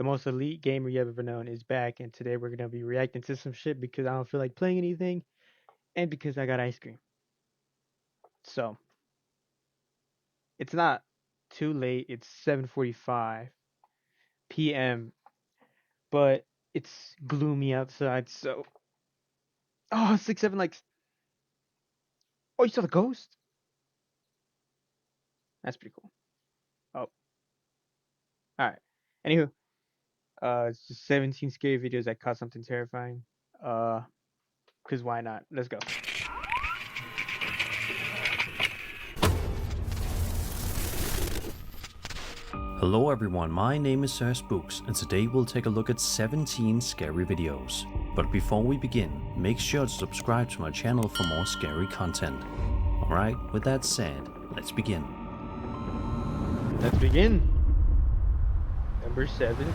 the most elite gamer you have ever known, is back, and today we're gonna be reacting to some shit because I don't feel like playing anything, and because I got ice cream. So it's not too late. It's 7:45 p.m., but it's gloomy outside. So oh, 6, 7 likes. Oh, you saw the ghost? That's pretty cool. Oh, all right. Anywho, it's just 17 scary videos that caught something terrifying. Uh, cause why not? Let's go. Hello everyone, my name is Sir Spooks, and today we'll take a look at 17 scary videos. But before we begin, make sure to subscribe to my channel for more scary content. Alright, with that said, let's begin. Let's begin. Number 7.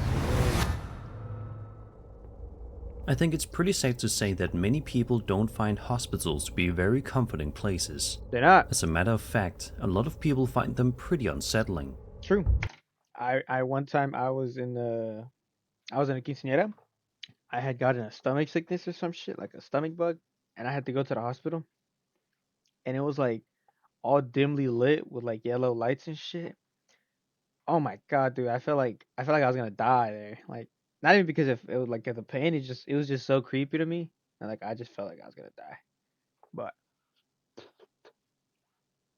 I think it's pretty safe to say that many people don't find hospitals to be very comforting places. They're not. As a matter of fact, a lot of people find them pretty unsettling. True. I one time I was in a quinceañera. I had gotten a stomach sickness or some shit, like a stomach bug, and I had to go to the hospital. And it was like all dimly lit with like yellow lights and shit. Oh my god, dude! I felt like I was gonna die there. Like not even because it was like the pain. It was just so creepy to me, and like I just felt like I was gonna die. But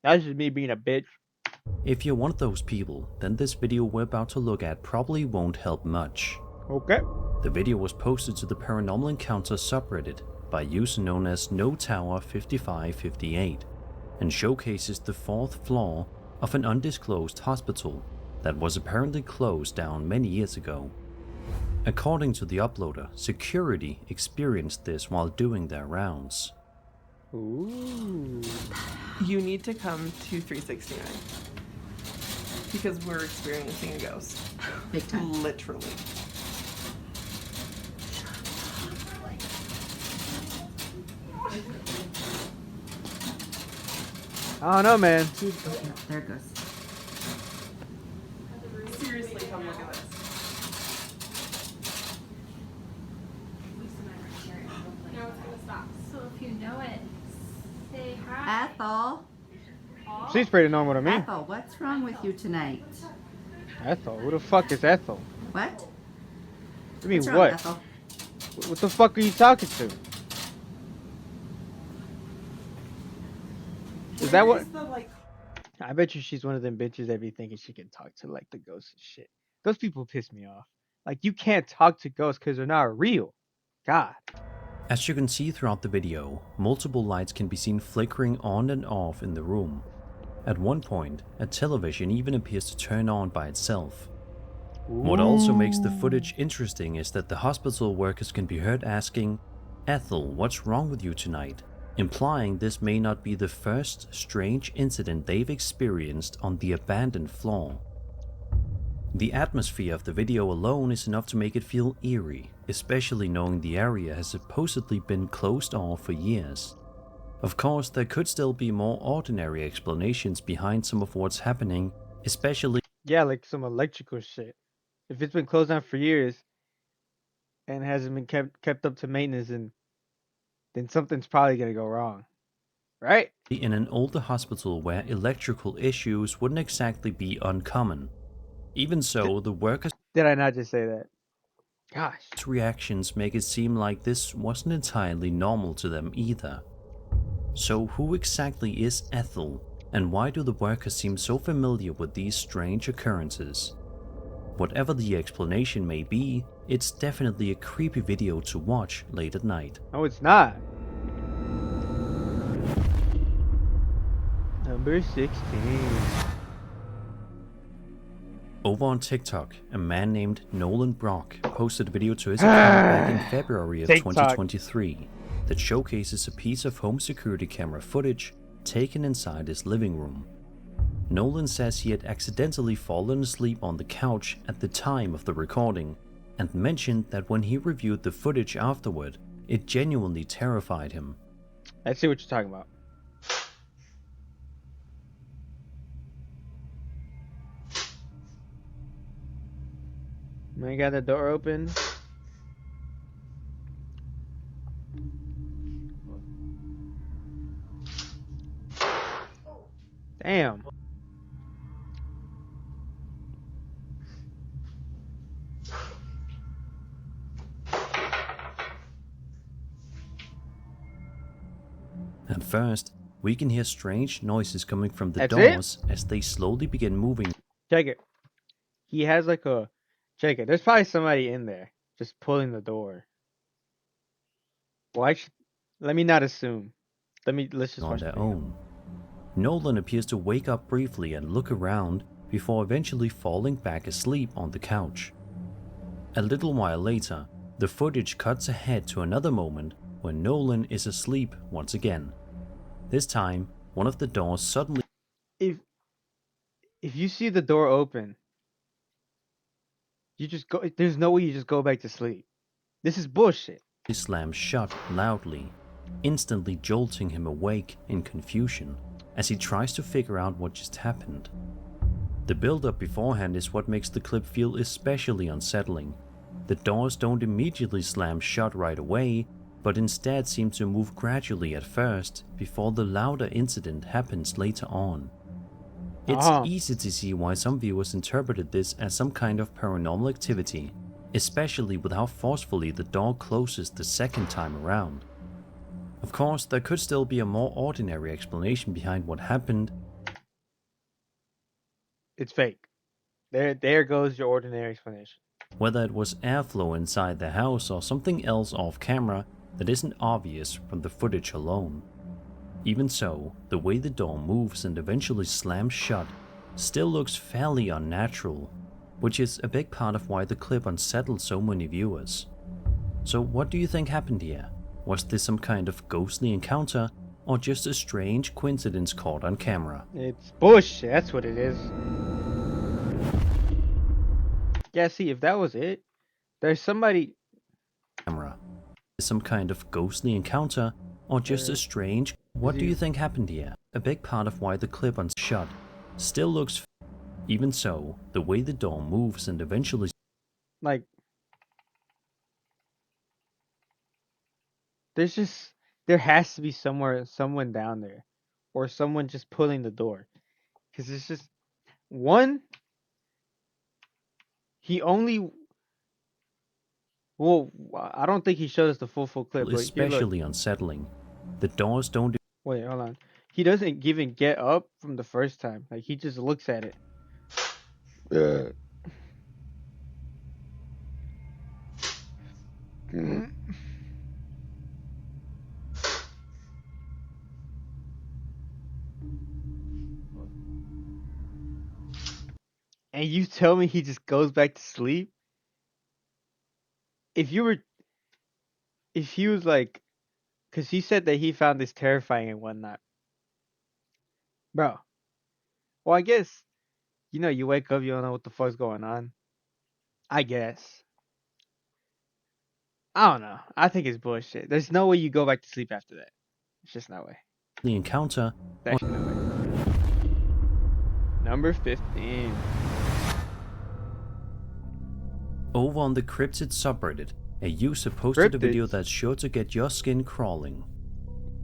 that's just me being a bitch. If you're one of those people, then this video we're about to look at probably won't help much. Okay. The video was posted to the Paranormal Encounter subreddit by a user known as NoTower5558 and showcases the 4th floor of an undisclosed hospital that was apparently closed down many years ago. According to the uploader, security experienced this while doing their rounds. Ooh. You need to come to 369 because we're experiencing a ghost. Big time. Literally. I don't know, man. Jeez, oh, yeah, there it goes. Seriously, come look at this. No, it's gonna stop. So if you know it, say hi. Ethel, She's pretty normal to me. Ethel, what's wrong with you tonight? Ethel? Who the fuck is Ethel? What? I mean, What's wrong, what? Ethel? What the fuck are you talking to? Is that what? Where's the, like, I bet you she's one of them bitches that be thinking she can talk to like the ghosts and shit. Those people piss me off. Like you can't talk to ghosts because they're not real. God. As you can see throughout the video, multiple lights can be seen flickering on and off in the room. At one point, a television even appears to turn on by itself. What also makes the footage interesting is that the hospital workers can be heard asking, "Ethel, what's wrong with you tonight?" implying this may not be the first strange incident they've experienced on the abandoned floor. The atmosphere of the video alone is enough to make it feel eerie, especially knowing the area has supposedly been closed off for years. Of course, there could still be more ordinary explanations behind some of what's happening, especially Yeah, like some electrical shit. If it's been closed down for years and hasn't been kept up to maintenance, and then something's probably gonna go wrong, right? in an older hospital where electrical issues wouldn't exactly be uncommon. Even so, the workers' Did I not just say that? Gosh. reactions make it seem like this wasn't entirely normal to them either. So who exactly is Ethel, and why do the workers seem so familiar with these strange occurrences? Whatever the explanation may be, it's definitely a creepy video to watch late at night. No, it's not. Number 16. Over on TikTok, a man named Nolan Brock posted a video to his account back in February of TikTok. 2023 that showcases a piece of home security camera footage taken inside his living room. Nolan says he had accidentally fallen asleep on the couch at the time of the recording and mentioned that when he reviewed the footage afterward, it genuinely terrified him. I see what you're talking about. Man got the door open. Damn. At first, we can hear strange noises coming from the That's it? doors as they slowly begin moving. Check it. He has like a. Check it. There's probably somebody in there just pulling the door. Well, actually, let me not assume. Let's just On watch the their video. own. Nolan appears to wake up briefly and look around before eventually falling back asleep on the couch. A little while later, the footage cuts ahead to another moment when Nolan is asleep once again. This time, one of the doors suddenly If you see the door open, you just go. There's no way you just go back to sleep. This is bullshit. slams shut loudly, instantly jolting him awake in confusion as he tries to figure out what just happened. The build-up beforehand is what makes the clip feel especially unsettling. The doors don't immediately slam shut right away, but instead seem to move gradually at first before the louder incident happens later on. It's easy to see why some viewers interpreted this as some kind of paranormal activity, especially with how forcefully the door closes the second time around. Of course, there could still be a more ordinary explanation behind what happened. It's fake. There goes your ordinary explanation. Whether it was airflow inside the house or something else off camera that isn't obvious from the footage alone. Even so, the way the door moves and eventually slams shut still looks fairly unnatural, which is a big part of why the clip unsettled so many viewers. So what do you think happened here? Was this some kind of ghostly encounter or just a strange coincidence caught on camera? It's bullshit. That's what it is. Yeah, see, if that was it, there's somebody. Some kind of ghostly encounter or just a strange. What do you think happened here? A big part of why the clip unshut still looks. Even so, the way the door moves and eventually Like, there has to be someone down there, or someone just pulling the door, because it's just one. He only. Well, I don't think he showed us the full clip, but here, look. especially unsettling. The doors don't Wait, hold on. He doesn't even get up from the first time. Like, he just looks at it. And you tell me he just goes back to sleep? If you were, if he was like, because he said that he found this terrifying and whatnot, bro. Well, I guess you wake up, you don't know what the fuck's going on. I guess. I don't know. I think it's bullshit. There's no way you go back to sleep after that. It's just no way. encounter. There's actually no way. Number 15. Over on the cryptid subreddit, a user posted a video that's sure to get your skin crawling.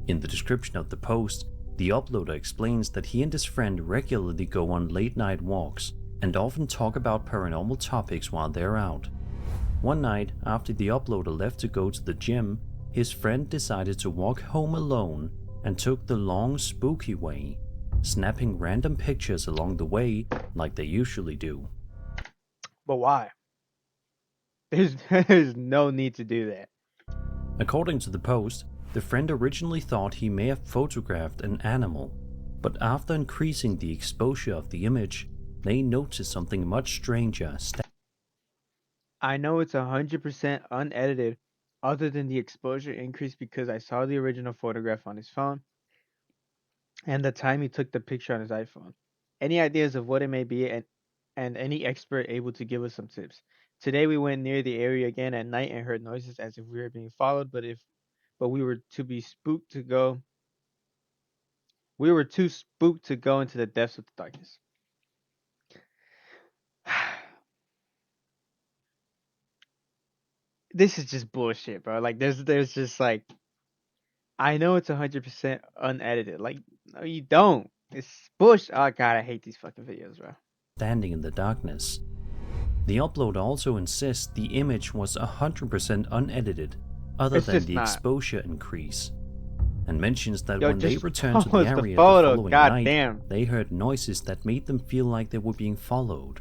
In the description of the post, the uploader explains that he and his friend regularly go on late night walks and often talk about paranormal topics while they're out. One night, after the uploader left to go to the gym, his friend decided to walk home alone and took the long, spooky way, snapping random pictures along the way like they usually do. But why? There's no need to do that. According to the post, the friend originally thought he may have photographed an animal, but after increasing the exposure of the image, they noticed something much stranger. I know it's 100% unedited, other than the exposure increase because I saw the original photograph on his phone and the time he took the picture on his iPhone. Any ideas of what it may be, and any expert able to give us some tips? Today we went near the area again at night and heard noises as if we were being followed, but we were too spooked to go. We were too spooked to go into the depths of the darkness. this is just bullshit, bro. Like there's just like I know it's 100% unedited. Like no, you don't. It's bullshit. Oh god, I hate these fucking videos, bro. standing in the darkness. The uploader also insists the image was 100% unedited, other It's than just the not. exposure increase, and mentions that Yo, when they just returned to the post the area the photo. following God night, damn. they heard noises that made them feel like they were being followed.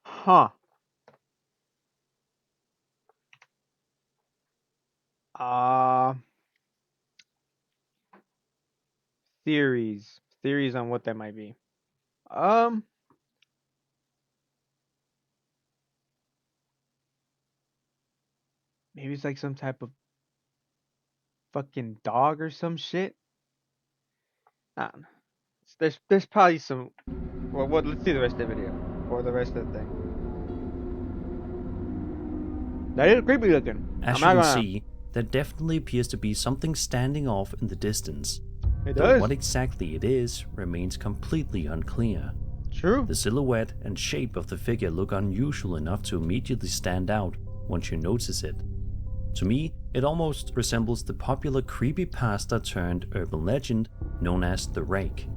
Huh. Uh theories. Theories on what that might be. Um maybe it's like some type of fucking dog or some shit. I don't know. There's probably some. Well, what? Let's see the rest of the video or the rest of the thing. That is creepy looking. As I'm you not can gonna. see, there definitely appears to be something standing off in the distance, It though does. what exactly it is remains completely unclear. True. The silhouette and shape of the figure look unusual enough to immediately stand out once you notice it. To me, it almost resembles the popular creepypasta turned urban legend known as the Rake.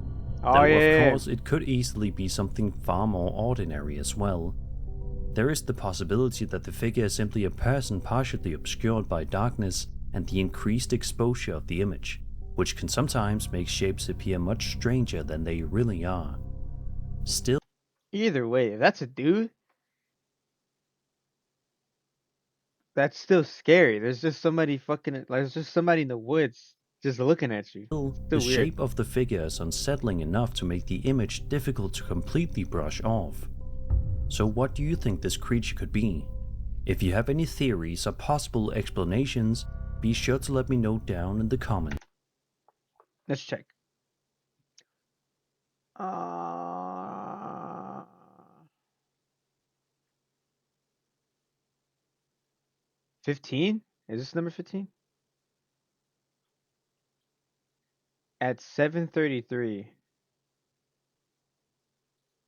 Oh Though yeah. of course it could easily be something far more ordinary as well. There is the possibility that the figure is simply a person partially obscured by darkness and the increased exposure of the image, which can sometimes make shapes appear much stranger than they really are. Still, Either way, if that's a dude, that's still scary. There's just somebody fucking. Like, there's just somebody in the woods just looking at you. the Still weird. shape of the figure is unsettling enough to make the image difficult to completely brush off. So what do you think this creature could be? If you have any theories or possible explanations, be sure to let me know down in the comments. Let's check. 15? Is this number 15? At 7:33.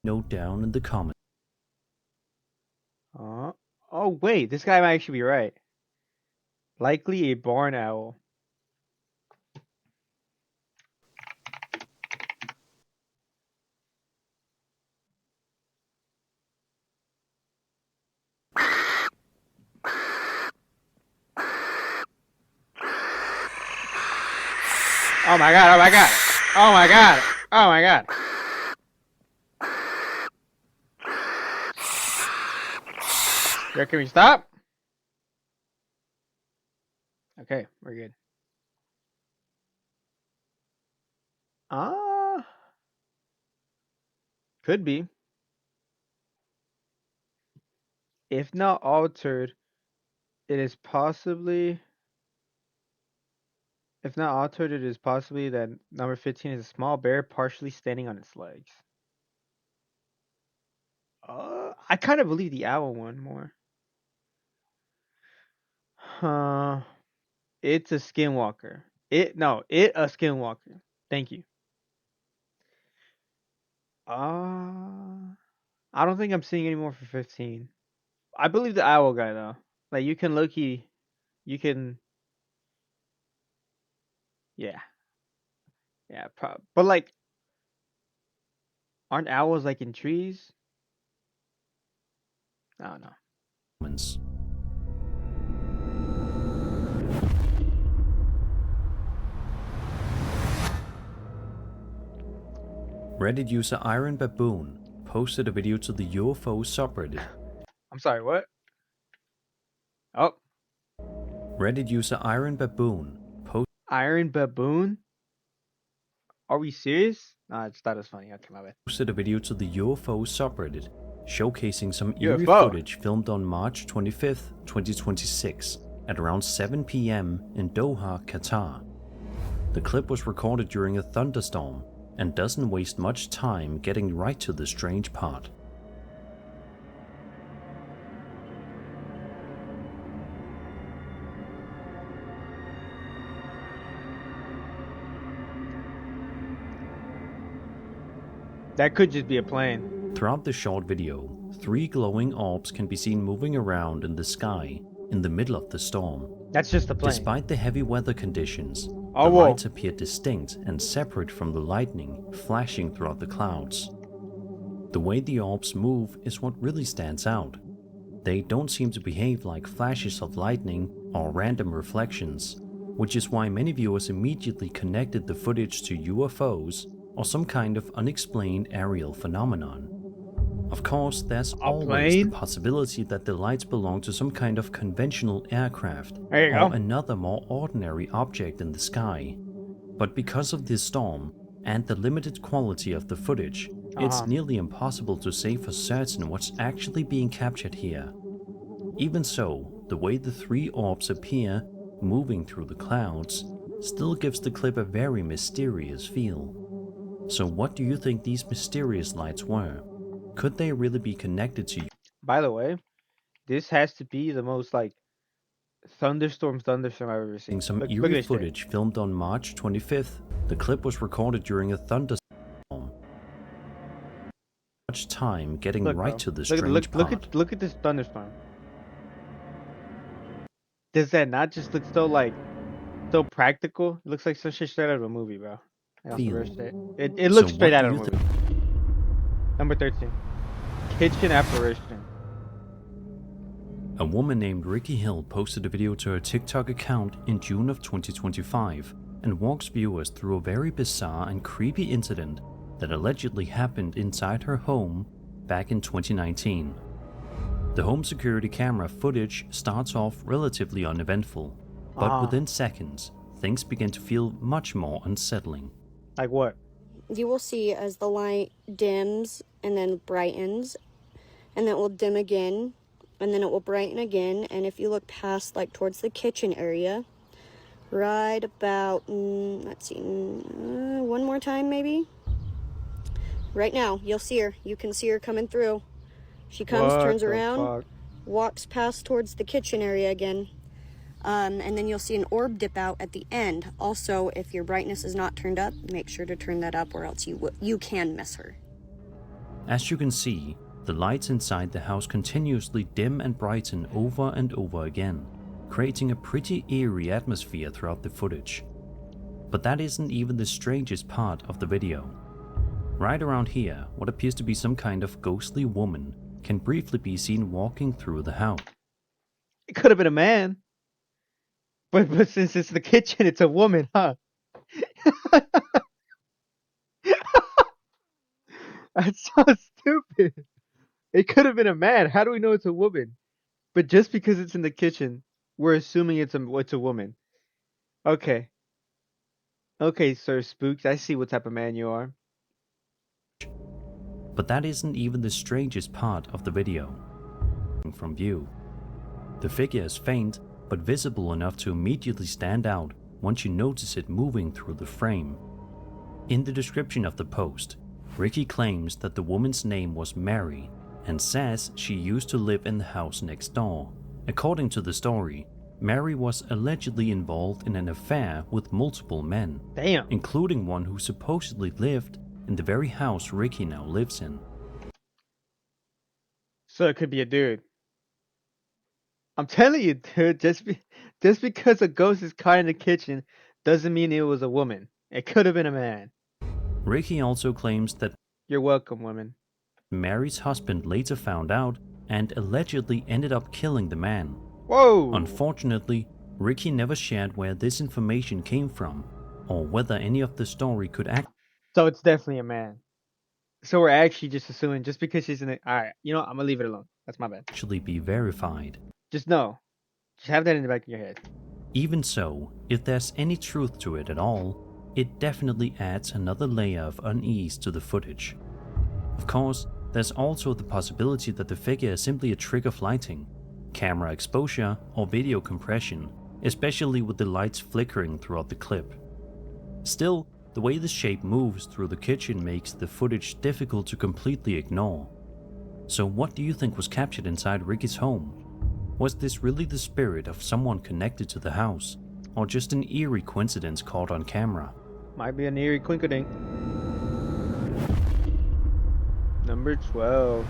Note down in the comments. Oh wait, this guy might actually be right. Likely a barn owl. Oh my god, oh my god. Oh my god. Oh my god. Yo, can we stop? Okay, we're good. Ah, could be. If not altered, it is possibly. If not altered, it is possibly that number 15 is a small bear partially standing on its legs. I kind of believe the owl one more. It's a skinwalker. It a skinwalker. Thank you. I don't think I'm seeing any more for 15. I believe the owl guy though. Like you can Loki, you can, yeah, yeah. But like, aren't owls like in trees? I don't know. Reddit user Iron Baboon posted a video to the UFO subreddit. I'm sorry. What? Oh, Reddit user Iron Baboon Iron Baboon. Are we serious? Nah, I just thought it was funny. Okay, my bad. posted a video to the UFO subreddit showcasing some eerie UFO. footage filmed on March 25th, 2026 at around 7 p.m. in Doha, Qatar. The clip was recorded during a thunderstorm and doesn't waste much time getting right to the strange part. That could just be a plane. Throughout the short video, 3 glowing orbs can be seen moving around in the sky in the middle of the storm. That's just a plane. Despite the heavy weather conditions, Oh, the whoa. lights appear distinct and separate from the lightning flashing throughout the clouds. The way the orbs move is what really stands out. They don't seem to behave like flashes of lightning or random reflections, which is why many viewers immediately connected the footage to UFOs or some kind of unexplained aerial phenomenon. Of course, there's always plane? the possibility that the lights belong to some kind of conventional aircraft There you or go. another more ordinary object in the sky. But because of this storm and the limited quality of the footage, it's nearly impossible to say for certain what's actually being captured here. Even so, the way the 3 orbs appear, moving through the clouds, still gives the clip a very mysterious feel. So what do you think these mysterious lights were? Could they really be connected to By the way, this has to be the most like thunderstorm I've ever seen. some Look at eerie this shit. footage filmed on March 25th? The clip was recorded during a thunderstorm. Much time getting Look, right bro. to the Look, strange part. look at this thunderstorm. Does that not just look so practical? It looks like some shit straight out of a movie, bro. Like, on some real Feel. shit. It looks So straight what out do of a you movie. Number 13. Kitchen apparition. A woman named Ricky Hill posted a video to her TikTok account in June of 2025 and walks viewers through a very bizarre and creepy incident that allegedly happened inside her home back in 2019. The home security camera footage starts off relatively uneventful, but within seconds, things begin to feel much more unsettling. Like what? You will see as the light dims and then brightens, and then it will dim again, and then it will brighten again. And if you look past, like towards the kitchen area, right about, let's see, one more time maybe. Right now, you'll see her. You can see her coming through. She comes, What turns the around, fuck? walks past towards the kitchen area again. And then you'll see an orb dip out at the end. Also, if your brightness is not turned up, make sure to turn that up or else you can miss her. As you can see, the lights inside the house continuously dim and brighten over and over again, creating a pretty eerie atmosphere throughout the footage. But that isn't even the strangest part of the video. Right around here, what appears to be some kind of ghostly woman can briefly be seen walking through the house. It could have been a man. But since it's the kitchen, it's a woman, huh? That's so stupid. It could have been a man. How do we know it's a woman? But just because it's in the kitchen, we're assuming it's a woman. Okay. Okay, Sir Spooks, I see what type of man you are. But that isn't even the strangest part of the video. From view, the figure is faint but visible enough to immediately stand out once you notice it moving through the frame. In the description of the post, Ricky claims that the woman's name was Mary and says she used to live in the house next door. According to the story, Mary was allegedly involved in an affair with multiple men, Damn. including one who supposedly lived in the very house Ricky now lives in. So it could be a dude. I'm telling you, dude, just because a ghost is caught in the kitchen doesn't mean it was a woman. It could have been a man. Ricky also claims that You're welcome, woman. Mary's husband later found out and allegedly ended up killing the man. Whoa! Unfortunately, Ricky never shared where this information came from or whether any of the story could So it's definitely a man. So we're actually just assuming just because she's in it. Alright, you know what? I'm gonna leave it alone. That's my bad. actually be verified. Just know. Just have that in the back of your head. Even so, if there's any truth to it at all, it definitely adds another layer of unease to the footage. Of course, there's also the possibility that the figure is simply a trick of lighting, camera exposure, or video compression, especially with the lights flickering throughout the clip. Still, The way the shape moves through the kitchen makes the footage difficult to completely ignore. So what do you think was captured inside Ricky's home? Was this really the spirit of someone connected to the house, or just an eerie coincidence caught on camera? Might be an eerie quinkadink. Number 12.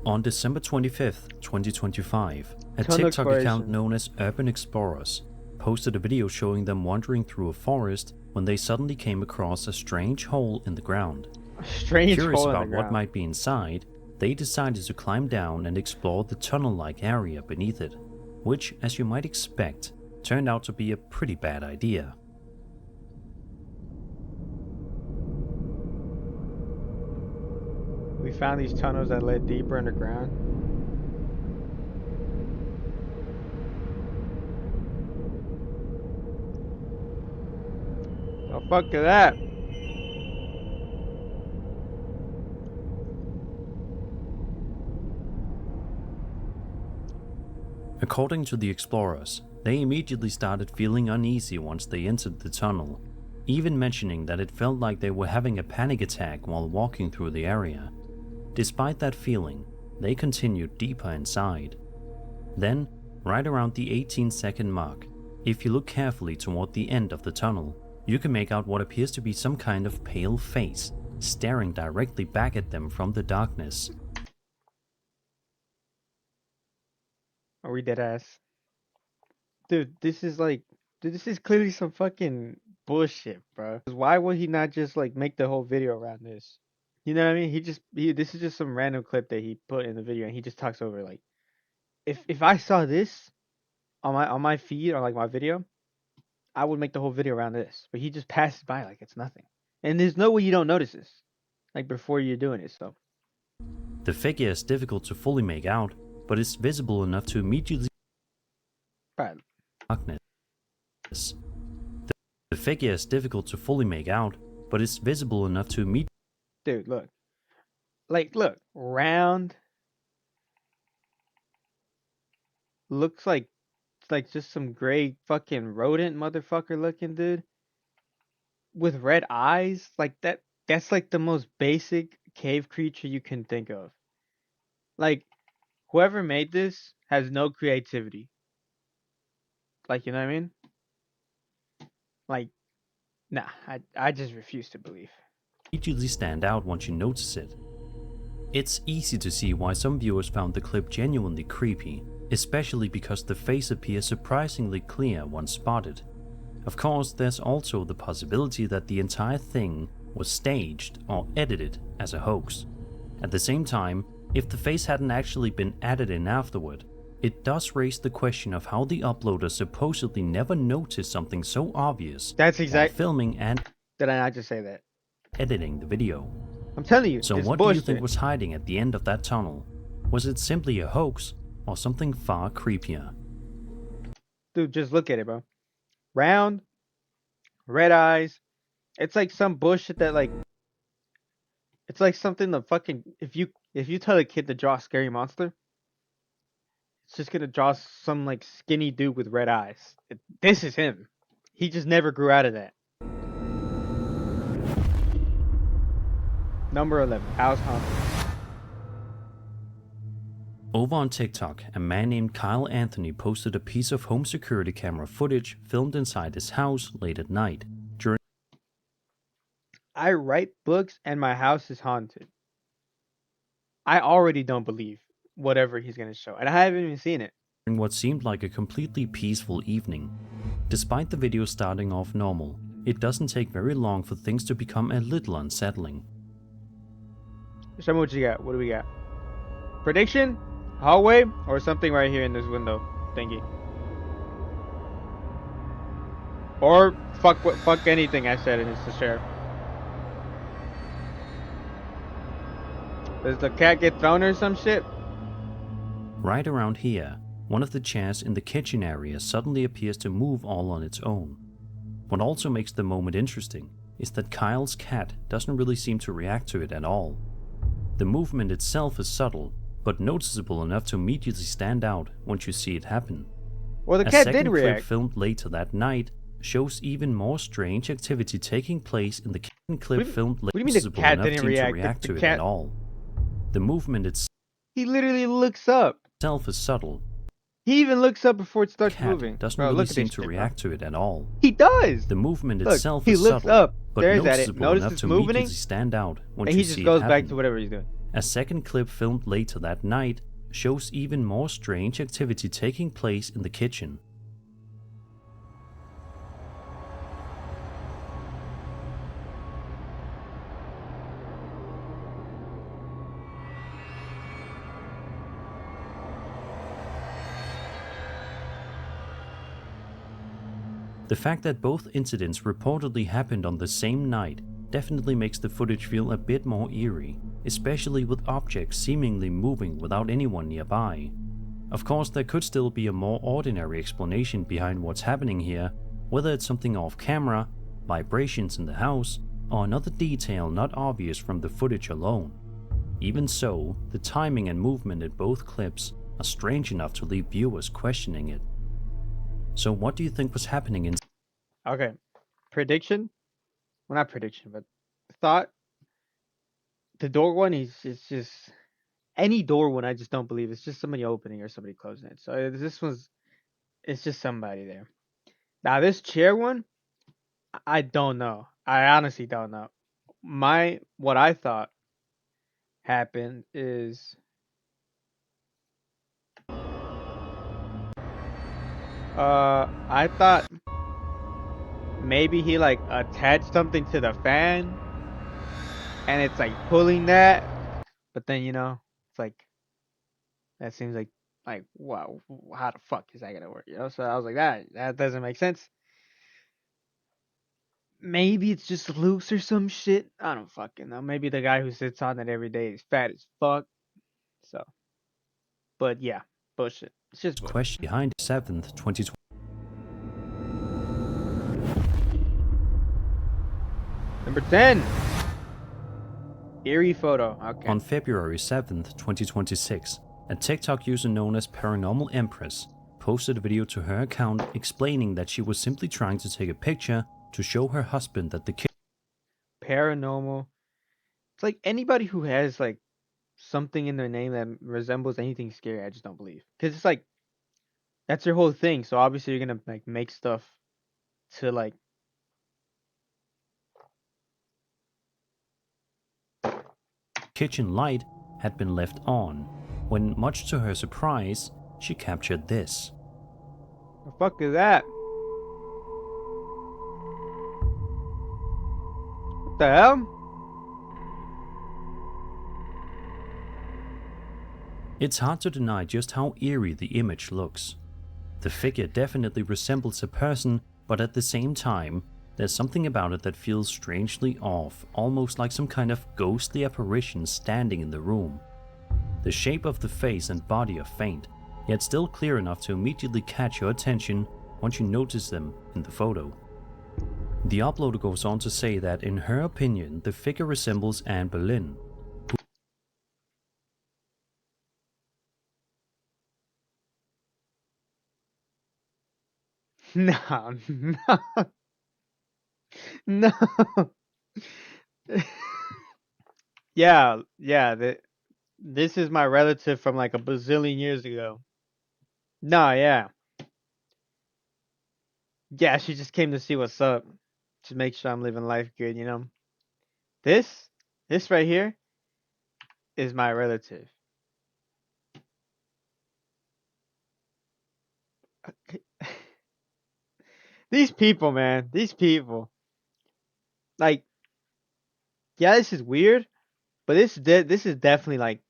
On December 25th, 2025, a Tunnel TikTok account exploration. known as Urban Explorers posted a video showing them wandering through a forest when they suddenly came across a strange hole in the ground. A strange Curious hole in the about what ground. might be inside, they decided to climb down and explore the tunnel-like area beneath it, which, as you might expect, turned out to be a pretty bad idea. We found these tunnels that led deeper underground. The fuck is that? According to the explorers, they immediately started feeling uneasy once they entered the tunnel, even mentioning that it felt like they were having a panic attack while walking through the area. Despite that feeling, they continued deeper inside. Then, right around the 18-second mark, if you look carefully toward the end of the tunnel, you can make out what appears to be some kind of pale face staring directly back at them from the darkness. Are we dead ass? Dude, this is like, dude, this is clearly some fucking bullshit, bro. Why would he not just like make the whole video around this? You know what I mean? This is just some random clip that he put in the video and he just talks over like, if I saw this on my feed or like my video, I would make the whole video around this. But he just passes by like it's nothing. And there's no way you don't notice this, like before you're doing it. So The figure is difficult to fully make out, but it's visible enough to immediately right. darkness. The figure is difficult to fully make out, but it's visible enough to immediately Dude, look. Look, round. Looks like it's like just some gray fucking rodent motherfucker looking dude. With red eyes. Like that's like the most basic cave creature you can think of. Like, whoever made this has no creativity. Like, you know what I mean? Like, nah, I just refuse to believe. stand out once you notice it. It's easy to see why some viewers found the clip genuinely creepy, especially because the face appears surprisingly clear once spotted. Of course, there's also the possibility that the entire thing was staged or edited as a hoax. At the same time, if the face hadn't actually been added in afterward, it does raise the question of how the uploader supposedly never noticed something so obvious That's while exact. filming and Did I not just say that? editing the video. I'm telling you. So it's what bullshit. do you think was hiding at the end of that tunnel? Was it simply a hoax or something far creepier? Dude, just look at it, bro. Round, red eyes. It's like some bullshit that like. It's like something the fucking if you tell a kid to draw a scary monster, it's just gonna draw some like skinny dude with red eyes. This is him. He just never grew out of that. Number 11, house haunted. Over on TikTok, a man named Kyle Anthony posted a piece of home security camera footage filmed inside his house late at night. I write books and my house is haunted. I already don't believe whatever he's gonna show, and I haven't even seen it. During what seemed like a completely peaceful evening. Despite the video starting off normal, it doesn't take very long for things to become a little unsettling. Show me what you got. What do we got? Prediction? Hallway? Or something right here in this window thingy? Or fuck anything I said and it's the sheriff. Does the cat get thrown or some shit? Right around here, one of the chairs in the kitchen area suddenly appears to move all on its own. What also makes the moment interesting is that Kyle's cat doesn't really seem to react to it at all. The movement itself is subtle, but noticeable enough to immediately stand out once you see it happen. Well, the A cat second did clip react. filmed later that night shows even more strange activity taking place in the kitchen clip filmed what do you later. mean the cat Enough didn't seem to react? react The to it cat, at all. The movement he literally looks up. itself is subtle. He even looks up before it The starts cat moving. doesn't Bro, really look at seem this to shit, bro. react to it at all. He does. The movement Look, itself he is looks subtle, up, but stares at it, noticeable notices enough it's to moving, immediately stand out once and he you just see goes it back happen. to whatever he's doing. A second clip filmed later that night shows even more strange activity taking place in the kitchen. The fact that both incidents reportedly happened on the same night definitely makes the footage feel a bit more eerie, especially with objects seemingly moving without anyone nearby. Of course, there could still be a more ordinary explanation behind what's happening here, whether it's something off camera, vibrations in the house, or another detail not obvious from the footage alone. Even so, the timing and movement in both clips are strange enough to leave viewers questioning it. So what do you think was happening in Okay, prediction. Well, not prediction, but thought. The door one, it's just any door one. I just don't believe it's just somebody opening or somebody closing it. So this one's, it's just somebody there. Now this chair one, I don't know. I honestly don't know. What I thought happened is I thought maybe he like attached something to the fan and it's like pulling that, but then it's like that seems like wow, how the fuck is that gonna work? So I was like that doesn't make sense. Maybe it's just loose or some shit. I don't fucking know. Maybe the guy who sits on it every day is fat as fuck. So, but yeah, bullshit. It's just bullshit. question behind 7th, 2020? Number 10. Eerie photo. Okay. On February 7th, 2026, a TikTok user known as Paranormal Empress posted a video to her account explaining that she was simply trying to take a picture to show her husband that the kid Paranormal. It's like anybody who has like something in their name that resembles anything scary, I just don't believe. Because it's like that's your whole thing. So obviously you're gonna like make stuff to like kitchen light had been left on, when much to her surprise, she captured this. the fuck is that? What the hell? It's hard to deny just how eerie the image looks. The figure definitely resembles a person, but at the same time, there's something about it that feels strangely off, almost like some kind of ghostly apparition standing in the room. The shape of the face and body are faint, yet still clear enough to immediately catch your attention once you notice them in the photo. The uploader goes on to say that in her opinion, the figure resembles Anne Boleyn. No, no, no. Yeah, yeah. This is my relative from like a bazillion years ago. No, yeah, yeah. She just came to see what's up, to make sure I'm living life good. This, this right here is my relative. These people, man. These people. Like, yeah, this is weird, but this is definitely like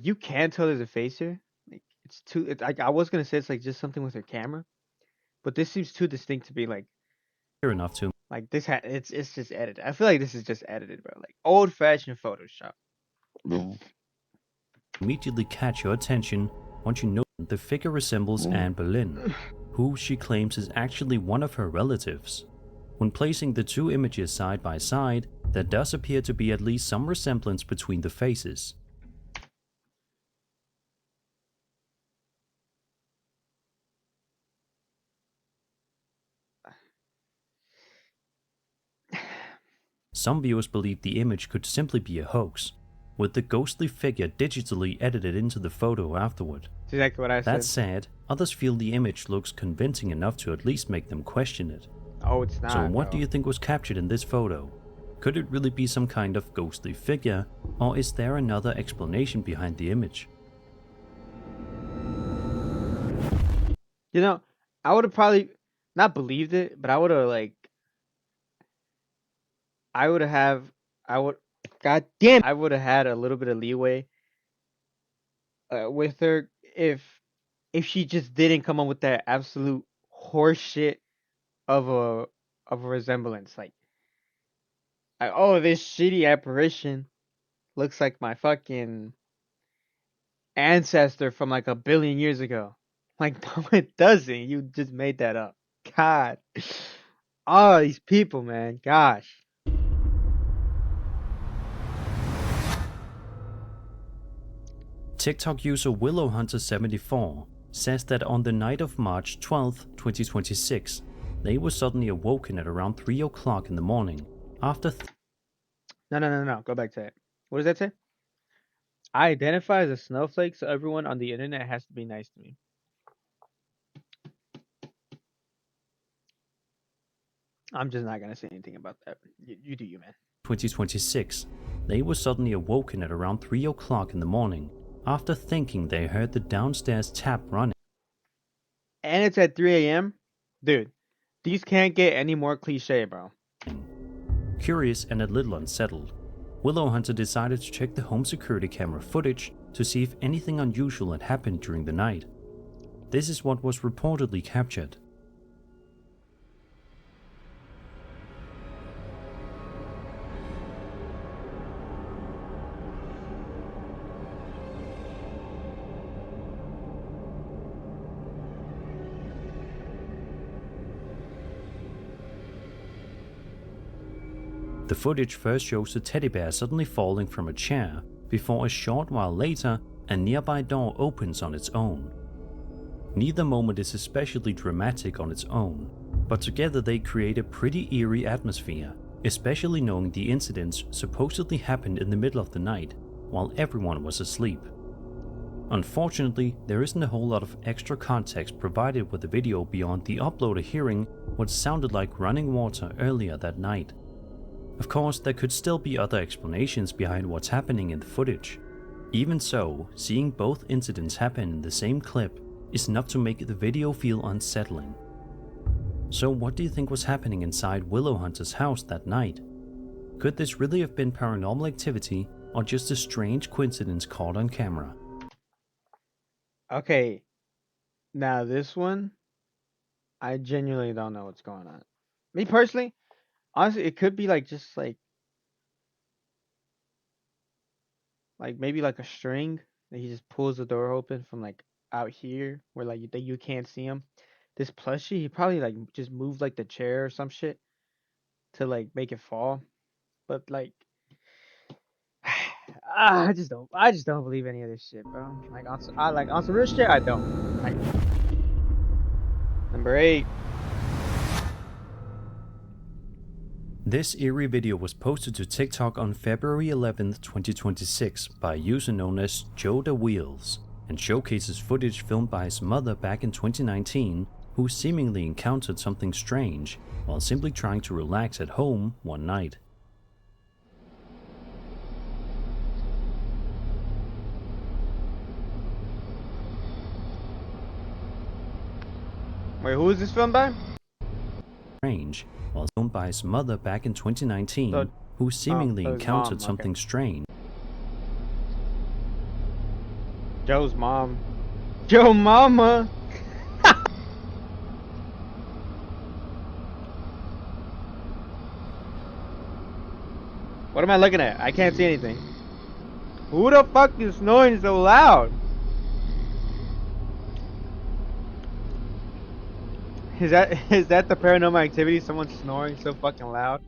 you can tell there's a face here. Like it's too. Like I was gonna say it's like just something with her camera, but this seems too distinct to be Clear enough to like this. It's just edited. I feel like this is just edited, bro. Like old fashioned Photoshop. immediately catch your attention once you know the figure resembles Anne Boleyn, who she claims is actually one of her relatives. When placing the two images side by side, there does appear to be at least some resemblance between the faces. some viewers believe the image could simply be a hoax, with the ghostly figure digitally edited into the photo afterward. That's exactly what I That said. said, others feel the image looks convincing enough to at least make them question it. Oh, it's not. So what bro. do you think was captured in this photo? Could it really be some kind of ghostly figure, or is there another explanation behind the image? You know, I would have probably not believed it, but I would have like, I would have, I would, God damn, I would have had a little bit of leeway with her if she just didn't come up with that absolute horseshit of a resemblance. Like, oh, this shitty apparition looks like my fucking ancestor from like a billion years ago. Like, no, it doesn't. You just made that up. God. Oh, these people, man. Gosh. TikTok user WillowHunter74 says that on the night of March 12, 2026, they were suddenly awoken at around 3 o'clock in the morning after No. Go back to it. What does that say? I identify as a snowflake, so everyone on the internet has to be nice to me. I'm just not gonna say anything about that. You do you, man. 2026, they were suddenly awoken at around 3 o'clock in the morning after thinking they heard the downstairs tap running. And it's at 3 a.m. Dude, these can't get any more cliche, bro. Curious and a little unsettled, Willowhunter decided to check the home security camera footage to see if anything unusual had happened during the night. This is what was reportedly captured. The footage first shows the teddy bear suddenly falling from a chair, before a short while later, a nearby door opens on its own. Neither moment is especially dramatic on its own, but together they create a pretty eerie atmosphere, especially knowing the incidents supposedly happened in the middle of the night, while everyone was asleep. Unfortunately, there isn't a whole lot of extra context provided with the video beyond the uploader hearing what sounded like running water earlier that night. Of course, there could still be other explanations behind what's happening in the footage. Even so, seeing both incidents happen in the same clip is enough to make the video feel unsettling. So what do you think was happening inside Willowhunter's house that night? Could this really have been paranormal activity or just a strange coincidence caught on camera? Okay. Now this one, I genuinely don't know what's going on. Me personally, honestly, it could be like just like maybe like a string that he just pulls the door open from like out here where like you can't see him. This plushie, he probably like just moved like the chair or some shit to like make it fall. But like, I just don't believe any of this shit, bro. Like on some real shit, I don't. Like, number 8. This eerie video was posted to TikTok on February 11th, 2026 by a user known as Joe the Wheels and showcases footage filmed by his mother back in 2019 who seemingly encountered something strange while simply trying to relax at home one night. Wait, who is this filmed by? Strange, while filmed by his mother back in 2019 So- who seemingly so his encountered mom, okay. something strange. Joe's mom. Joe mama. What am I looking at? I can't see anything. Who the fuck is snoring so loud? Is that the paranormal activity? Someone snoring so fucking loud?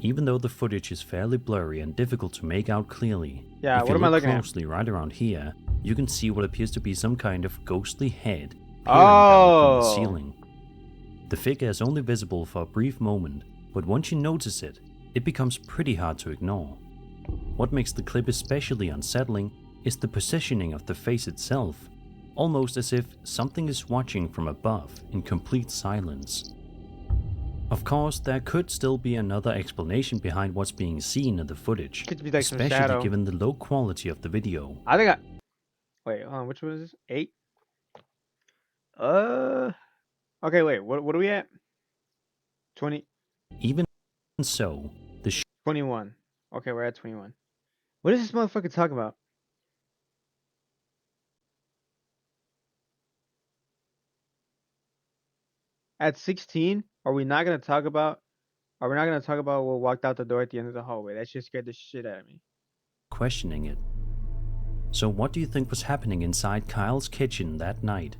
Even though the footage is fairly blurry and difficult to make out clearly, Yeah, if what you am I look looking at? closely right around here, you can see what appears to be some kind of ghostly head peering down from the Oh. ceiling. The figure is only visible for a brief moment, but once you notice it, it becomes pretty hard to ignore. What makes the clip especially unsettling is the positioning of the face itself, almost as if something is watching from above in complete silence. Of course, there could still be another explanation behind what's being seen in the footage, Could be like some especially shadow. given the low quality of the video. I think wait, hold on, which one is this? 8? Okay, wait, what are we at? 20, Even so, the 21. Okay, we're at 21. What is this motherfucker talking about? At 16, are we not gonna talk about what walked out the door at the end of the hallway? That shit scared the shit out of me. questioning it. So what do you think was happening inside Kyle's kitchen that night?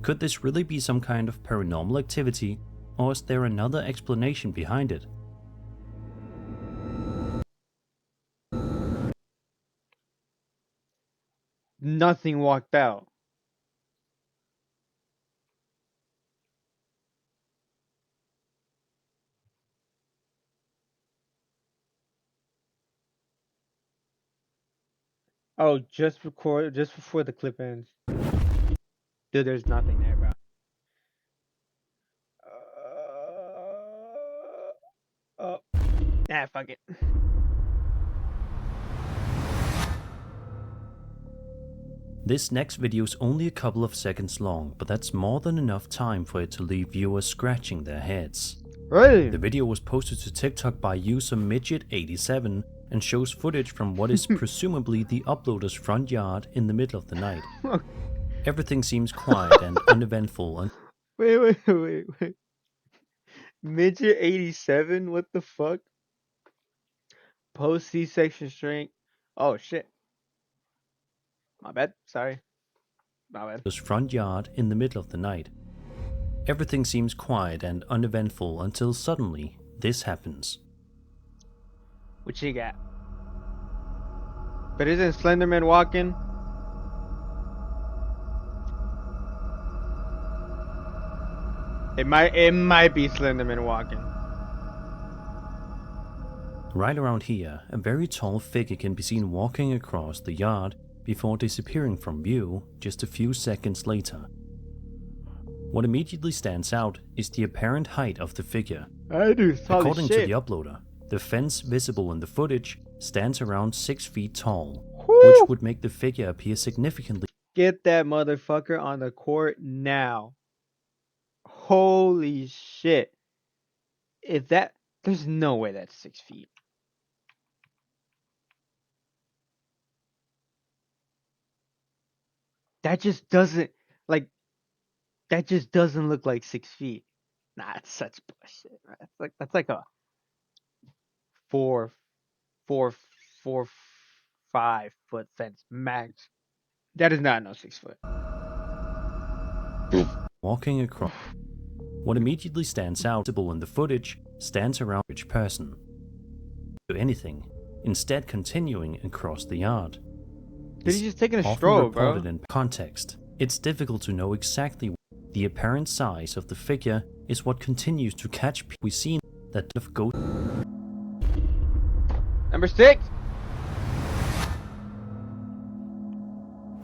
Could this really be some kind of paranormal activity, or is there another explanation behind it? Nothing walked out. Oh, just before the clip ends. Dude, there's nothing there, bro. Fuck it. This next video is only a couple of seconds long, but that's more than enough time for it to leave viewers scratching their heads. Really? The video was posted to TikTok by user Midget87 and shows footage from what is presumably the uploader's front yard in the middle of the night. Everything seems quiet and uneventful and Wait. Midget 87? What the fuck? Post C-section strength. Oh shit. My bad. Sorry. My bad. his front yard in the middle of the night. Everything seems quiet and uneventful until suddenly this happens. What you got? But isn't Slenderman walking? It might be Slenderman walking. Right around here, a very tall figure can be seen walking across the yard before disappearing from view just a few seconds later. What immediately stands out is the apparent height of the figure. According to the uploader, the fence visible in the footage stands around 6 feet tall, which would make the figure appear significantly. Get that motherfucker on the court now. Holy shit. There's no way that's 6 feet. That just doesn't look like 6 feet. Nah, it's such bullshit. Right? That's like a 4, 5 foot fence max. That is not no 6 foot. Walking across. What immediately stands out visible in the footage stands around each person. Do anything, instead continuing across the yard. Did he just taking a Often stroll, bro? reported in context, it's difficult to know exactly. The apparent size of the figure is what continues to catch people. We've seen that of ghost. Number 6.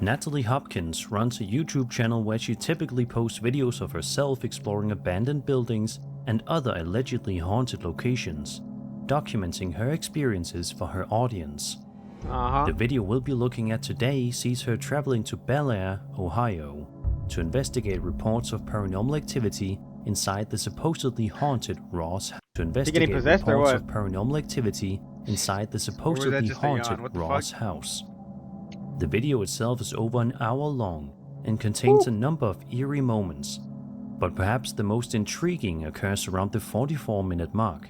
Natalie Hopkins runs a YouTube channel where she typically posts videos of herself exploring abandoned buildings and other allegedly haunted locations, documenting her experiences for her audience. The video we'll be looking at today sees her traveling to Bel Air, Ohio, to investigate reports of paranormal activity inside the supposedly haunted Ross house. To investigate reports of paranormal activity inside the supposedly haunted Ross house. The video itself is over an hour long and contains a number of eerie moments, but perhaps the most intriguing occurs around the 44-minute mark.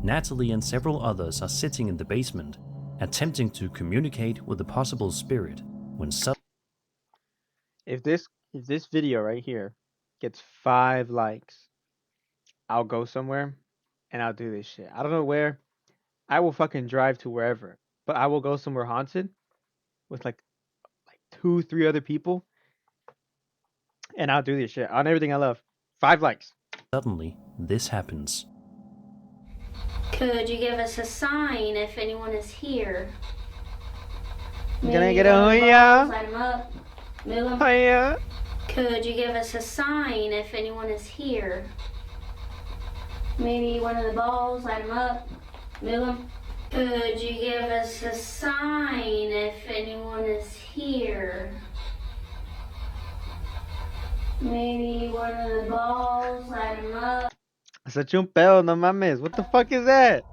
Natalie and several others are sitting in the basement, attempting to communicate with a possible spirit when suddenly. If this video right here gets 5 likes, I'll go somewhere and I'll do this shit. I don't know where. I will fucking drive to wherever, but I will go somewhere haunted with like 2, 3 other people, and I'll do this shit on everything I love. 5 likes. Suddenly, this happens. Could you give us a sign if anyone is here? Can I Maybe get a one of the hoya? balls, light 'em up, move 'em. Hoya. Could you give us a sign if anyone is here? Maybe one of the balls, light 'em up, move 'em. Could you give us a sign if anyone is here? Maybe one of the balls, light 'em up. Such un pedo, no mames. What the fuck is that?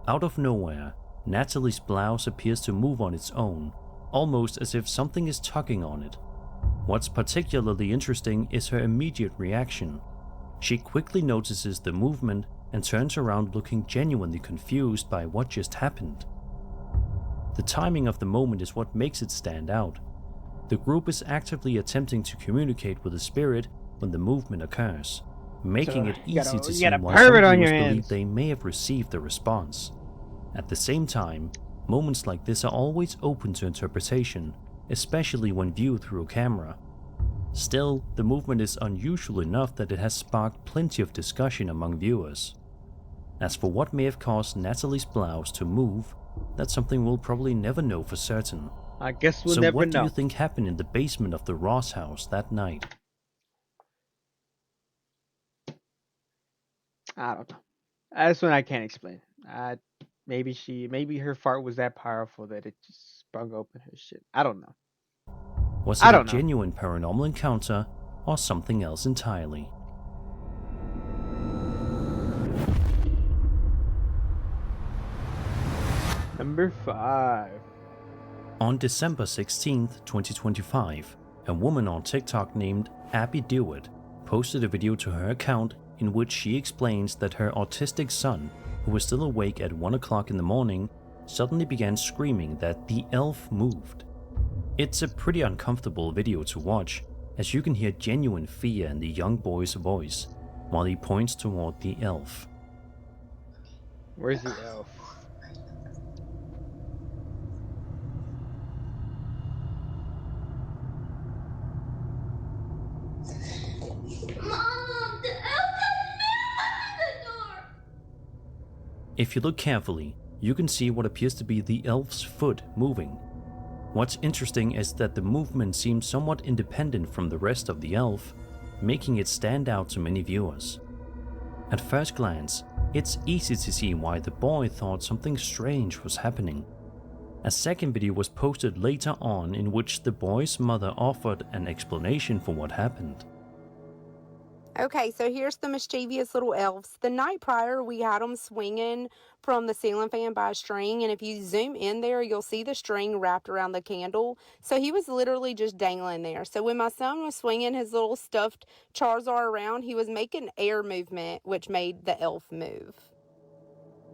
Out of nowhere, Natalie's blouse appears to move on its own, almost as if something is tugging on it. What's particularly interesting is her immediate reaction. She quickly notices the movement and turns around looking genuinely confused by what just happened. The timing of the moment is what makes it stand out. The group is actively attempting to communicate with the spirit when the movement occurs, making it easy to see why some viewers believe they may have received a response. At the same time, moments like this are always open to interpretation, especially when viewed through a camera. Still, the movement is unusual enough that it has sparked plenty of discussion among viewers. As for what may have caused Natalie's blouse to move, that's something we'll probably never know for certain. I guess we'll So never what do know. you think happened in the basement of the Ross house that night? I don't know. That's one I can't explain. Maybe her fart was that powerful that it just sprung open her shit. I don't know. Was I it a don't know. genuine paranormal encounter or something else entirely? Number 5. On December 16th, 2025, a woman on TikTok named Abby Dewitt posted a video to her account in which she explains that her autistic son, who was still awake at 1 o'clock in the morning, suddenly began screaming that the elf moved. It's a pretty uncomfortable video to watch, as you can hear genuine fear in the young boy's voice while he points toward the elf. Where's the elf? Mom, the elf has the door. If you look carefully, you can see what appears to be the elf's foot moving. What's interesting is that the movement seems somewhat independent from the rest of the elf, making it stand out to many viewers. At first glance, it's easy to see why the boy thought something strange was happening. A second video was posted later on in which the boy's mother offered an explanation for what happened. Okay, so here's the mischievous little elves. The night prior, we had them swinging from the ceiling fan by a string, and if you zoom in there, you'll see the string wrapped around the candle. So he was literally just dangling there. So when my son was swinging his little stuffed Charizard around, he was making air movement, which made the elf move.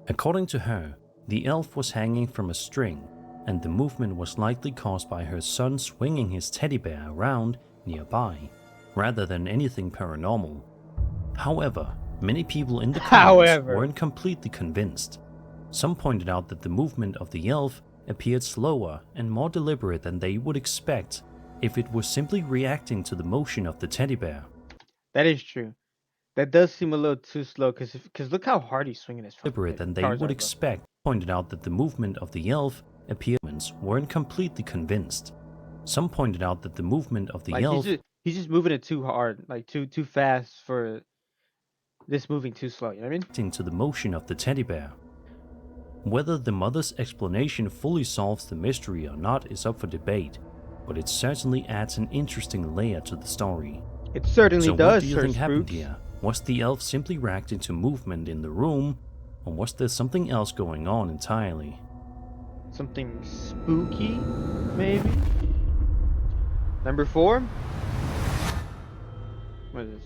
According to her, the elf was hanging from a string, and the movement was likely caused by her son swinging his teddy bear around nearby, rather than anything paranormal. However, many people in the comments weren't completely convinced. Some pointed out that the movement of the elf appeared slower and more deliberate than they would expect if it was simply reacting to the motion of the teddy bear. That is true. That does seem a little too slow because look how hard he's swinging his fucking Deliberate than they would expect. Pointed out that the movement of the elf appearance weren't completely convinced. Some pointed out that the movement of the elf he's just moving it too hard, like too fast for this moving too slow, you know what I mean? To the motion of the teddy bear. Whether the mother's explanation fully solves the mystery or not is up for debate, but it certainly adds an interesting layer to the story. It certainly so does. What do you think happened here? Was the elf simply reacting to movement in the room, or was there something else going on entirely? Something spooky, maybe? Number 4? What is this?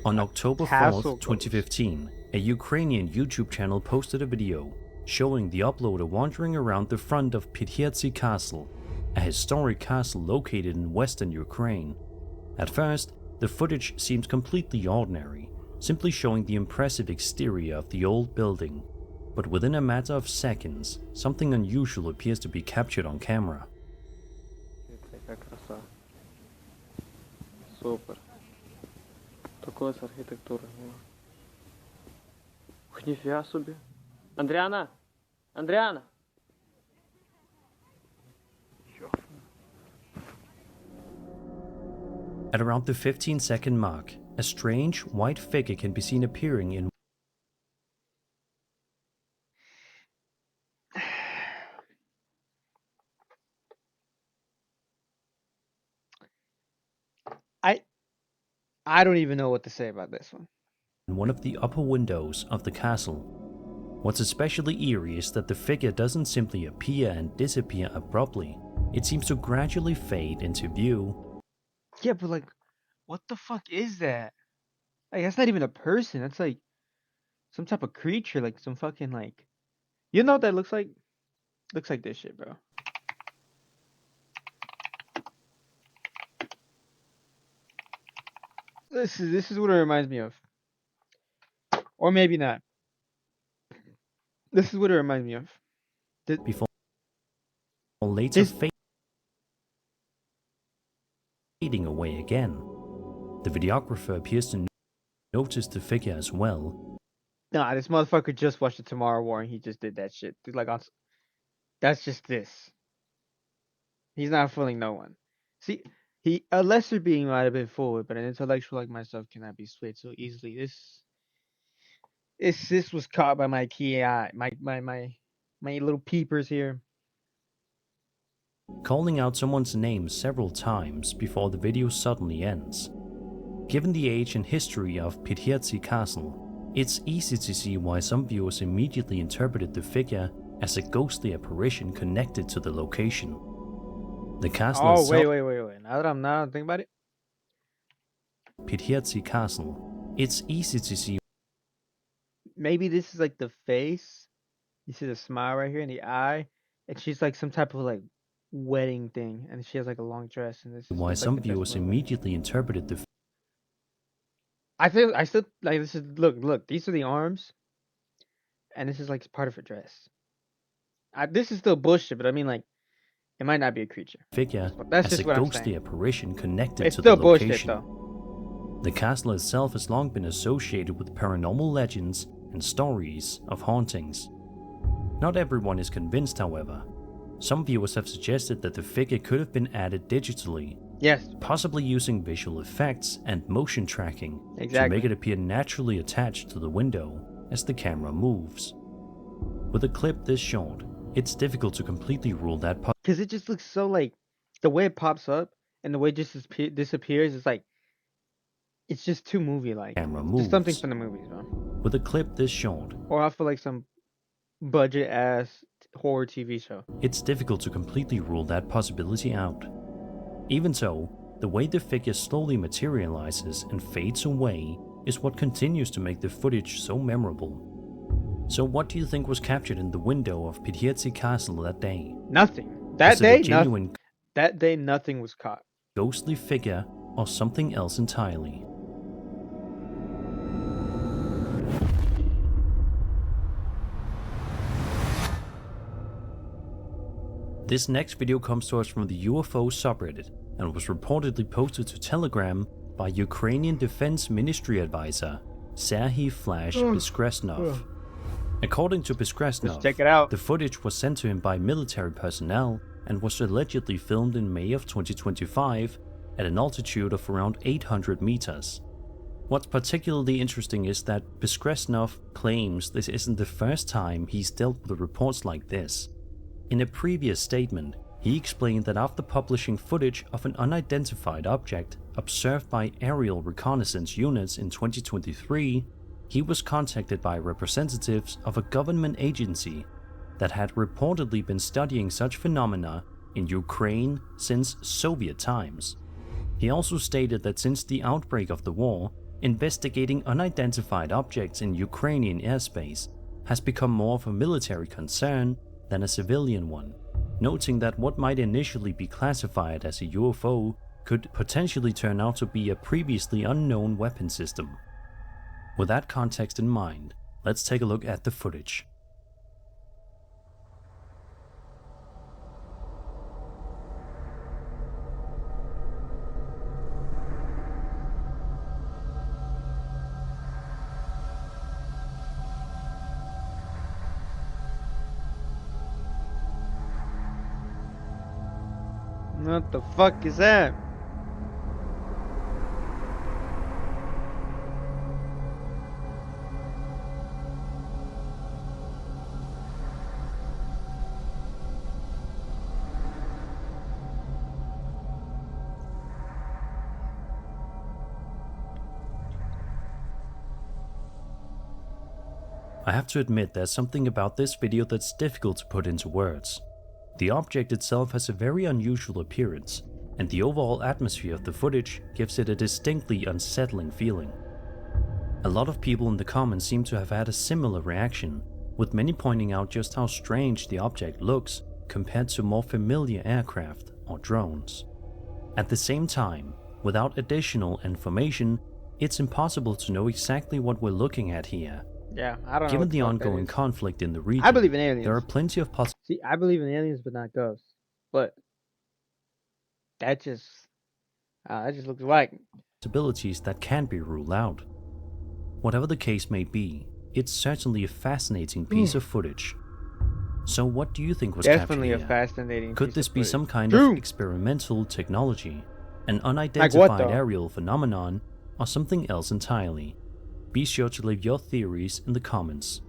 On October 4th, 2015, a Ukrainian YouTube channel posted a video showing the uploader wandering around the front of Pythietsy Castle, a historic castle located in western Ukraine. At first, the footage seems completely ordinary, simply showing the impressive exterior of the old building. But within a matter of seconds, something unusual appears to be captured on camera. Супер. Такое с архітектури. Нифіга собі. Adriana, Adriana. At around the 15-second mark, a strange white figure can be seen appearing in I I don't even know what to say about this one. one of the upper windows of the castle. What's especially eerie is that the figure doesn't simply appear and disappear abruptly. It seems to gradually fade into view. Yeah, but like, what the fuck is that? Like, that's not even a person. That's like some type of creature, like some fucking like. You know what that looks like? Looks like this shit, bro. This is what it reminds me of, or maybe not. This is what it reminds me of. Before later This fading away again. The videographer appears to notice the figure as well. Nah, this motherfucker just watched the Tomorrow War and he just did that shit. Dude, like, that's just this. He's not fooling no one. See, a lesser being might have been fooled, but an intellectual like myself cannot be swayed so easily. This was caught by my key eye, my little peepers here. Calling out someone's name several times before the video suddenly ends. Given the age and history of Pidhirtsi Castle, it's easy to see why some viewers immediately interpreted the figure as a ghostly apparition connected to the location. The castle Oh, itself, wait. Now that I'm thinking about it, Pidhirtsi Castle, it's easy to see maybe this is like the face. You see the smile right here in the eye, and she's like some type of like wedding thing, and she has like a long dress, and this is why just, like, some the dress viewers of her wedding. immediately interpreted the I still like this is look. These are the arms, and this is like part of her dress. This is still bullshit, but I mean like it might not be a creature. figure That's as just a what I'm ghostly saying. apparition connected It's to the still bullshit location. though. The castle itself has long been associated with paranormal legends and stories of hauntings. Not everyone is convinced, however. Some viewers have suggested that the figure could have been added digitally, Yes, possibly using visual effects and motion tracking to exactly. make it appear naturally attached to the window as the camera moves. With a clip this short, it's difficult to completely rule that Because it just looks so like the way it pops up and the way it just disappears is like it's just too movie like. camera Just something moves. from the movies, man. With a clip this short, Or I feel like some budget ass horror TV show. it's difficult to completely rule that possibility out. Even so, the way the figure slowly materializes and fades away is what continues to make the footage so memorable. So what do you think was captured in the window of Pidhirtsi Castle that day? Nothing. That Was it day, a genuine that day, nothing was caught. ghostly figure or something else entirely? This next video comes to us from the UFO subreddit and was reportedly posted to Telegram by Ukrainian Defense Ministry advisor Serhiy Flash Biskresnov. According to Let's Biskresnov, check it out. the footage was sent to him by military personnel and was allegedly filmed in May of 2025 at an altitude of around 800 meters. What's particularly interesting is that Biskresnov claims this isn't the first time he's dealt with reports like this. In a previous statement, he explained that after publishing footage of an unidentified object observed by aerial reconnaissance units in 2023, he was contacted by representatives of a government agency that had reportedly been studying such phenomena in Ukraine since Soviet times. He also stated that since the outbreak of the war, investigating unidentified objects in Ukrainian airspace has become more of a military concern than a civilian one, noting that what might initially be classified as a UFO could potentially turn out to be a previously unknown weapon system. With that context in mind, let's take a look at the footage. What the fuck is that? I have to admit there's something about this video that's difficult to put into words. The object itself has a very unusual appearance, and the overall atmosphere of the footage gives it a distinctly unsettling feeling. A lot of people in the comments seem to have had a similar reaction, with many pointing out just how strange the object looks compared to more familiar aircraft or drones. At the same time, without additional information, it's impossible to know exactly what we're looking at here. Yeah, I don't know. Given what the fuck that ongoing is. conflict in the region, I believe in aliens. there are plenty of See, I believe in aliens, but not ghosts. But that just looks like. possibilities that can't be ruled out. Whatever the case may be, it's certainly a fascinating piece of footage. So what do you think was Definitely captured a here? fascinating. Could piece this of be footage. some kind True. of experimental technology, an unidentified though? aerial phenomenon, or something else entirely? Be sure to leave your theories in the comments.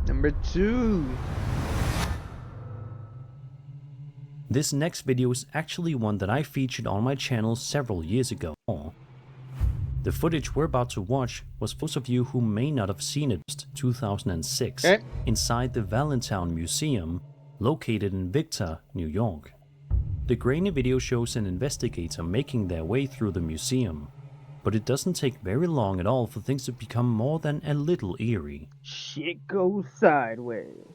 Number 2. This next video is actually one that I featured on my channel several years ago. The footage we're about to watch was for those of you who may not have seen it, 2006, inside the Valentine Museum, located in Victor, New York. The grainy video shows an investigator making their way through the museum, but it doesn't take very long at all for things to become more than a little eerie. Shit goes sideways.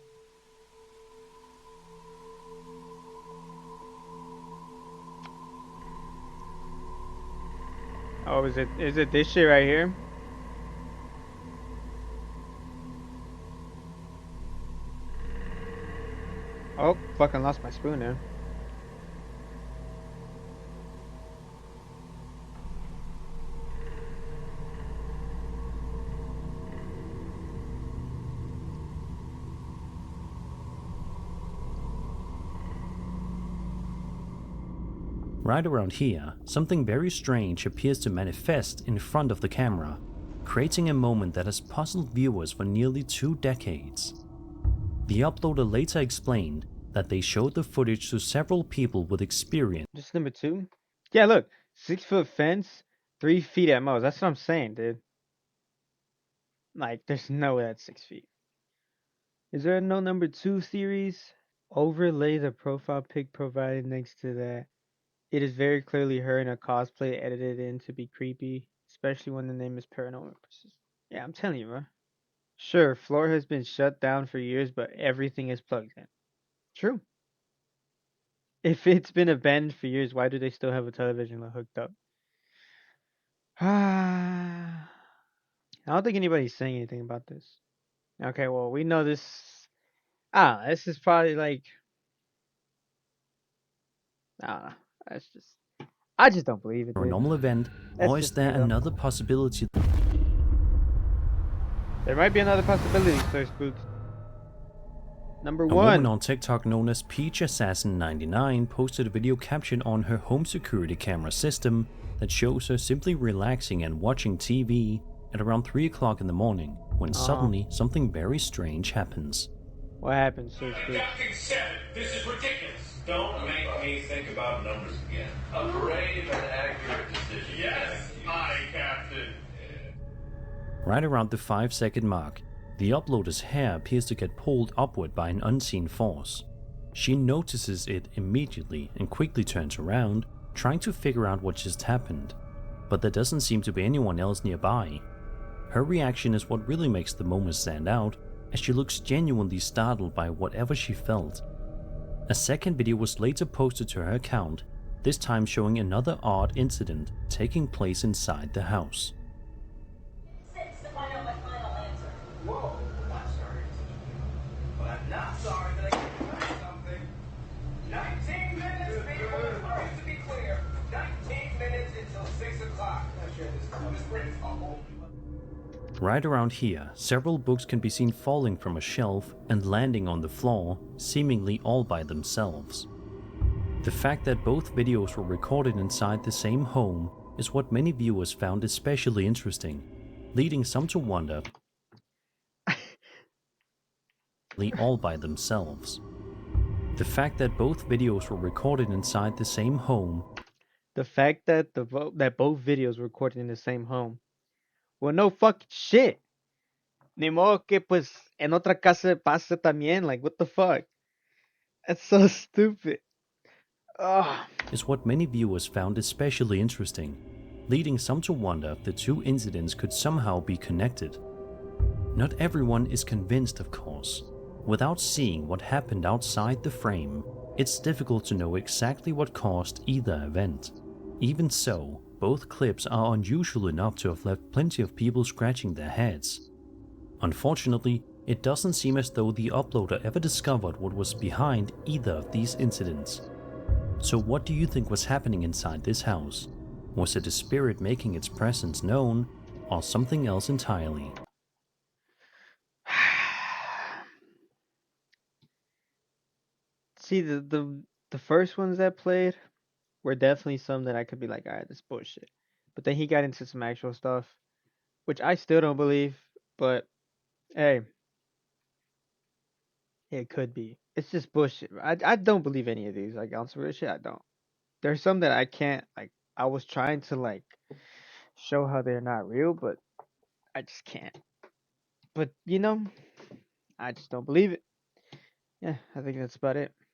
Oh, is it this shit right here? Oh, fucking lost my spoon now. Right around here, something very strange appears to manifest in front of the camera, creating a moment that has puzzled viewers for nearly 2 decades. The uploader later explained that they showed the footage to several people with experience. Just number 2? Yeah, look. 6-foot fence, 3 feet at most. That's what I'm saying, dude. Like, there's no way that's 6 feet. Is there no number 2 theories? Overlay the profile pic provided next to that. It is very clearly her in a cosplay edited in to be creepy, especially when the name is Paranormal Persist. Yeah, I'm telling you, bro. Sure, floor has been shut down for years, but everything is plugged in. True. If it's been abandoned for years, why do they still have a television hooked up? I don't think anybody's saying anything about this. Okay, well, we know this. This is probably like. That's just. I just don't believe it, dude. Paranormal event, That's or is just there made up. another possibility? There might be another possibility, Sir Spooks. Number A 1. woman on TikTok known as Peach Assassin 99 posted a video caption on her home security camera system that shows her simply relaxing and watching TV at around 3 o'clock in the morning when suddenly something very strange happens. What happened, Sir Spooks? Captain 7, this is ridiculous. Don't make me think about numbers again. A brave and accurate decision. Yes, aye, Captain. Right around the 5-second mark, the uploader's hair appears to get pulled upward by an unseen force. She notices it immediately and quickly turns around, trying to figure out what just happened, but there doesn't seem to be anyone else nearby. Her reaction is what really makes the moment stand out, as she looks genuinely startled by whatever she felt. A second video was later posted to her account, this time showing another odd incident taking place inside the house. Whoa, I'm sorry. But I'm not sorry that I can't find something. 19 minutes, people. Hurry, to be clear. 19 minutes until 6 o'clock. I'm sure this is a whole Right around here, several books can be seen falling from a shelf and landing on the floor, seemingly all by themselves. The fact that both videos were recorded inside the same home is what many viewers found especially interesting, leading some to wonder all by themselves. The fact that both videos were recorded inside the same home. The fact that that both videos were recorded in the same home. Well, no fucking shit. Ni modo que pues en otra casa pasa también. Like, what the fuck? That's so stupid. Ugh. Is what many viewers found especially interesting, leading some to wonder if the two incidents could somehow be connected. Not everyone is convinced, of course. Without seeing what happened outside the frame, it's difficult to know exactly what caused either event. Even so, both clips are unusual enough to have left plenty of people scratching their heads. Unfortunately, it doesn't seem as though the uploader ever discovered what was behind either of these incidents. So what do you think was happening inside this house? Was it a spirit making its presence known, or something else entirely? See, the first ones that played were definitely some that I could be like, all right, this bullshit. But then he got into some actual stuff, which I still don't believe. But hey, it could be. It's just bullshit. I don't believe any of these. Like on some real shit, I don't. There's some that I can't like. I was trying to like show how they're not real, but I just can't. But I just don't believe it. Yeah, I think that's about it.